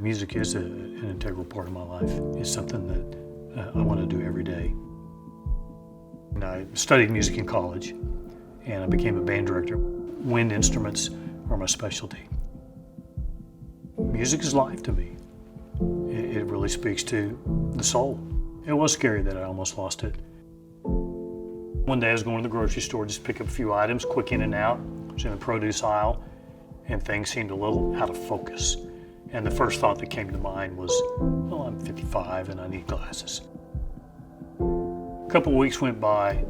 Music is an integral part of my life. It's something that I want to do every day. And I studied music in college, and I became a band director. Wind instruments are my specialty. Music is life to me. It really speaks to the soul. It was scary that I almost lost it. One day I was going to the grocery store, just pick up a few items, quick in and out. I was in the produce aisle, and things seemed a little out of focus. And the first thought that came to mind was, well, I'm 55 and I need glasses. A couple of weeks went by,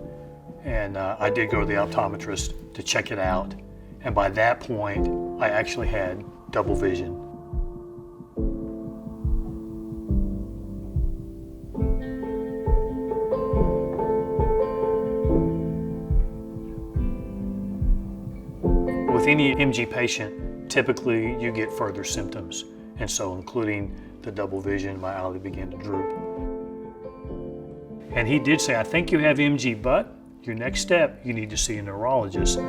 and I did go to the optometrist to check it out. And by that point, I actually had double vision. With any MG patient, typically you get further symptoms, and so including the double vision, my eyelid began to droop. And he did say, I think you have MG, but your next step, you need to see a neurologist.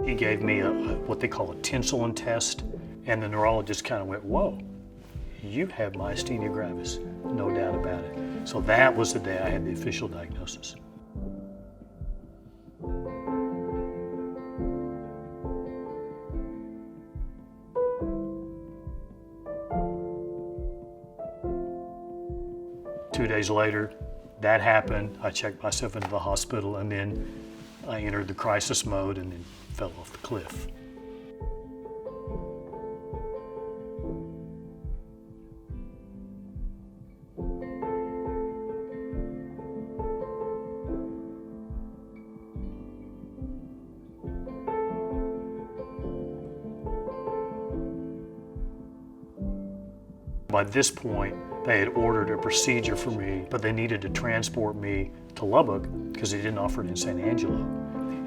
He gave me what they call a tinselin test, and the neurologist kind of went, whoa, you have myasthenia gravis, no doubt about it. So that was the day I had the official diagnosis. Two days later, that happened. I checked myself into the hospital, and then I entered the crisis mode and then fell off the cliff. By this point, they had ordered a procedure for me, but they needed to transport me to Lubbock because they didn't offer it in San Angelo.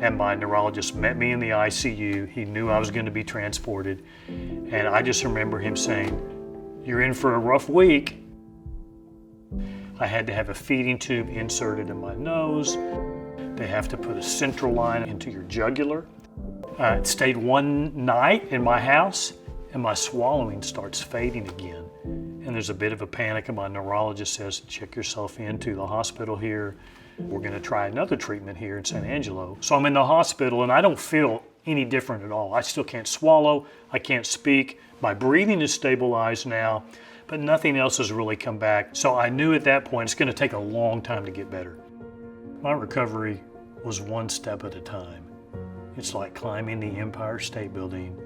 And my neurologist met me in the ICU. He knew I was going to be transported. And I just remember him saying, you're in for a rough week. I had to have a feeding tube inserted in my nose. They have to put a central line into your jugular. I stayed one night in my house, and my swallowing starts fading again. And there's a bit of a panic, and my neurologist says, check yourself into the hospital here. We're gonna try another treatment here in San Angelo. So I'm in the hospital, and I don't feel any different at all. I still can't swallow, I can't speak. My breathing is stabilized now, but nothing else has really come back. So I knew at that point it's gonna take a long time to get better. My recovery was one step at a time. It's like climbing the Empire State Building,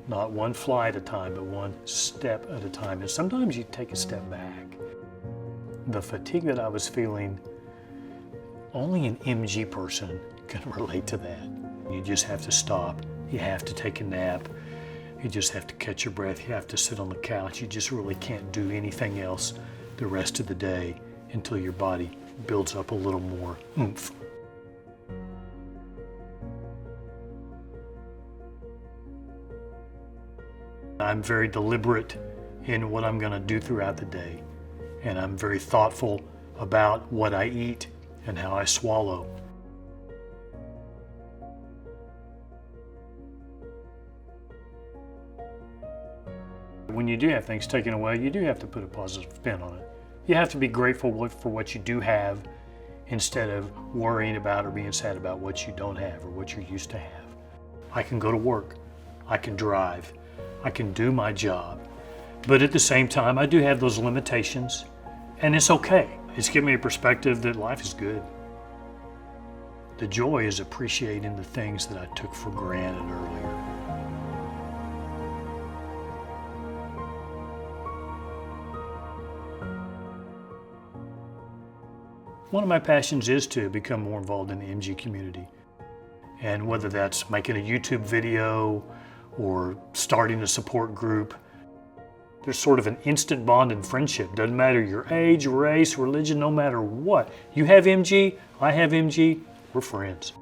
not one flight at a time, but one step at a time. And sometimes you take a step back. The fatigue that I was feeling, only an MG person can relate to that. You just have to stop. You have to take a nap. You just have to catch your breath. You have to sit on the couch. You just really can't do anything else the rest of the day until your body builds up a little more oomph. I'm very deliberate in what I'm going to do throughout the day, and I'm very thoughtful about what I eat and how I swallow. When you do have things taken away, you do have to put a positive spin on it. You have to be grateful for what you do have instead of worrying about or being sad about what you don't have or what you're used to have. I can go to work, I can drive, I can do my job, but at the same time, I do have those limitations, and it's okay. It's given me a perspective that life is good. The joy is appreciating the things that I took for granted earlier. One of my passions is to become more involved in the MG community. And whether that's making a YouTube video or starting a support group, there's sort of an instant bond in friendship. Doesn't matter your age, race, religion, no matter what. You have MG, I have MG, we're friends.